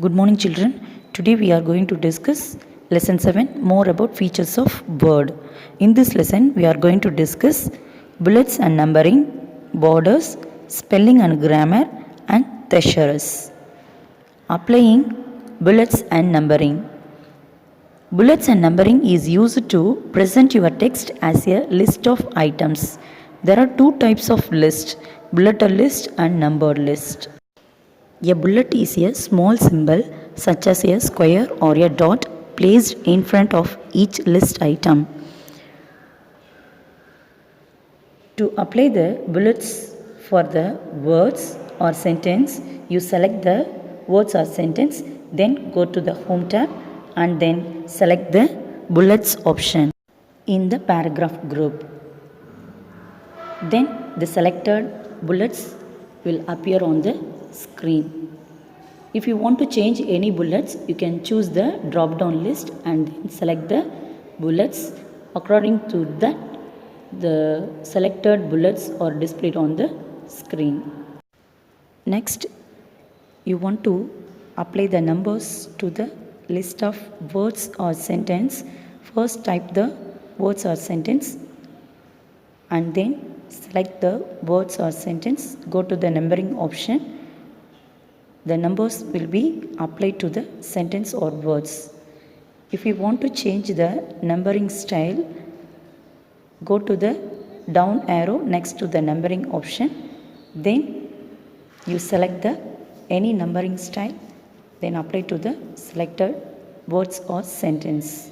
Good morning, children. Today we are going to discuss lesson 7 more about features of word. In this lesson, we are going to discuss bullets and numbering, borders, spelling and grammar, and thesaurus. Applying bullets and numbering. Bullets and numbering is used to present your text as a list of items. There are two types of list, bulleted list and numbered list. A bullet is a small symbol such as a square or a dot placed in front of each list item. To apply the bullets for the words or sentence, you select the words or sentence, then go to the home tab and then select the bullets option in the paragraph group. Then the selected bullets will appear on the screen. If you want to change any bullets, you can choose the drop down list and then select the bullets. According to that, the selected bullets are displayed on the screen. Next, you want to apply the numbers to the list of words or sentence. First type the words or sentence and then select the words or sentence. Go to the numbering option. The numbers will be applied to the sentence or words. If you want to change the numbering style, go to the down arrow next to the numbering option. Then you select the any numbering style, then apply to the selected words or sentence.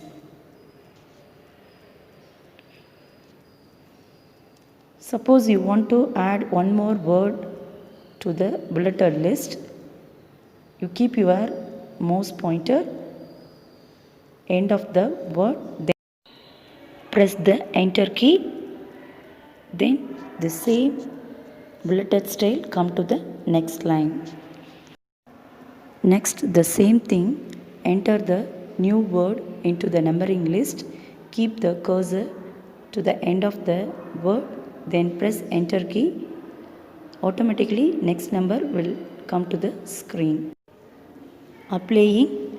Suppose you want to add one more word to the bulleted list. You keep your mouse pointer end of the word, then press the enter key, then the same bulleted style come to the next line. Next, the same thing, enter the new word into the numbering list, keep the cursor to the end of the word, then press enter key. Automatically next number will come to the screen. Applying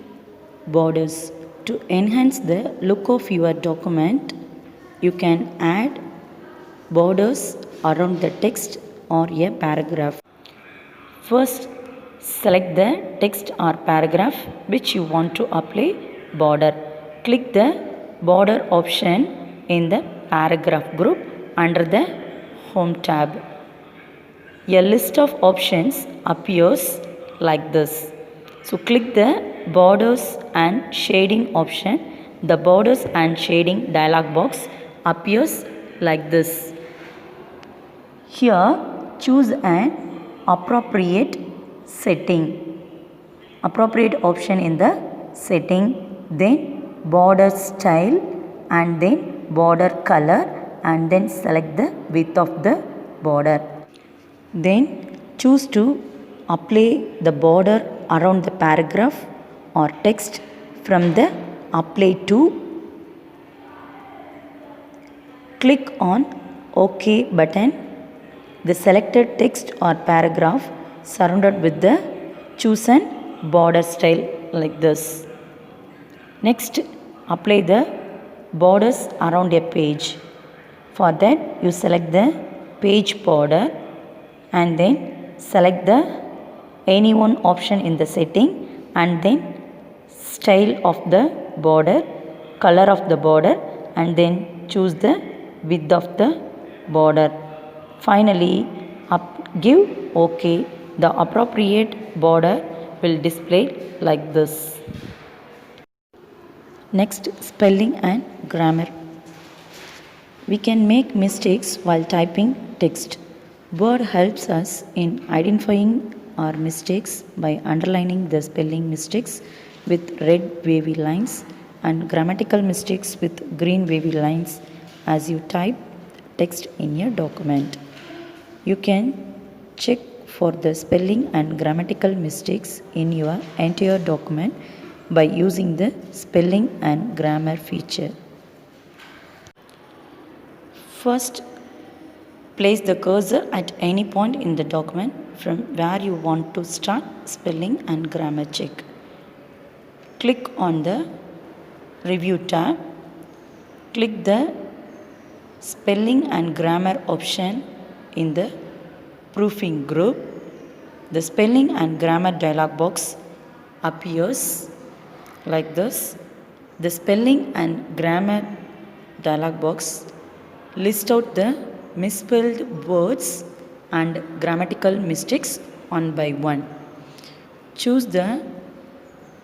borders. To enhance the look of your document, you can add borders around the text or a paragraph. First, select the text or paragraph which you want to apply border. Click the border option in the paragraph group under the home tab. A list of options appears like this. So click the borders and shading option. The borders and shading dialog box appears like this. Here choose an appropriate setting. Appropriate option in the setting, then border style and then border color and then select the width of the border. Then choose to apply the border around the paragraph or text from the apply to. Click on OK button. The selected text or paragraph surrounded with the chosen border style like this. Next, apply the borders around a page. For that, you select the page border and then select the any one option in the setting and then style of the border, color of the border and then choose the width of the border. Finally, give OK. The appropriate border will display like this. Next, spelling and grammar. We can make mistakes while typing text. Word helps us in identifying our mistakes by underlining the spelling mistakes with red wavy lines and grammatical mistakes with green wavy lines as you type text in your document. You can check for the spelling and grammatical mistakes in your entire document by using the spelling and grammar feature. First, place the cursor at any point in the document from where you want to start spelling and grammar check. click on the Review tab. Click the Spelling and Grammar option in the Proofing group. The Spelling and Grammar dialog box appears like this. The Spelling and Grammar dialog box lists out the misspelled words and grammatical mistakes one by one. Choose the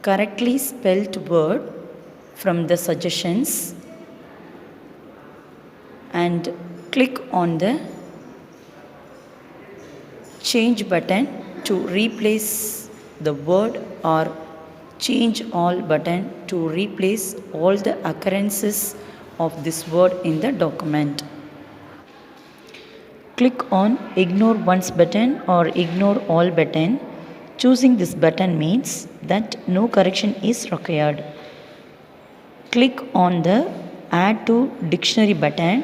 correctly spelled word from the suggestions and click on the change button to replace the word or change all button to replace all the occurrences of this word in the document. Click on Ignore Once button or Ignore All button. Choosing this button means that no correction is required. Click on the Add to Dictionary button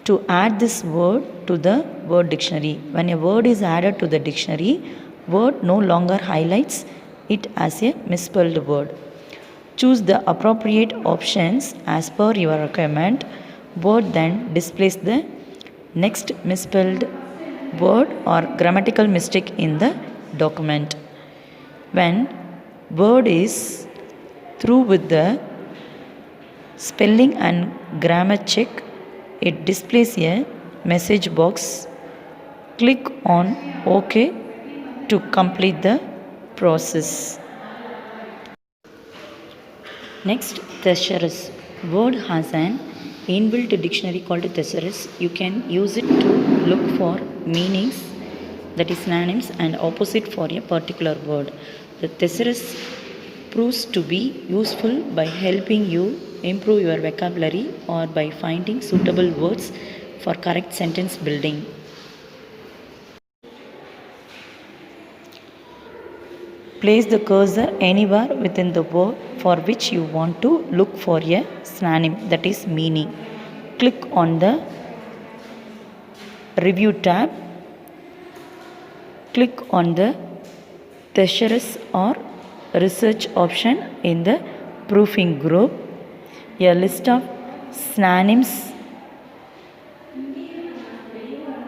to add this word to the word dictionary. When a word is added to the dictionary, word no longer highlights it as a misspelled word. Choose the appropriate options as per your requirement. Word then displays the next misspelled word or grammatical mistake in the document. When word is through with the spelling and grammar check, it displays a message box. Click on OK to complete the process. Next, thesaurus. Word has an inbuilt dictionary called thesaurus. You can use it to look for meanings, that is synonyms, and opposite for a particular word. The thesaurus proves to be useful by helping you improve your vocabulary or by finding suitable words for correct sentence building. Place the cursor anywhere within the word for which you want to look for a synonym, that is meaning. Click on the Review tab. Click on the Thesaurus or Research option in the Proofing group. A list of synonyms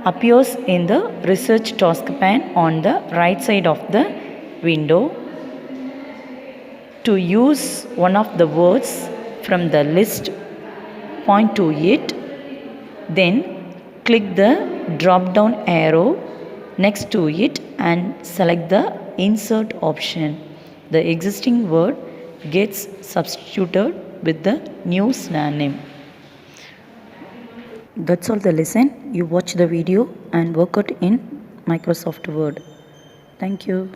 appears in the Research task pane on the right side of the window. To use one of the words from the list, point to it, then click the drop down arrow next to it and select the Insert option. The existing word gets substituted with the new synonym. That's all the lesson. You watch the video and work out in Microsoft Word. Thank you.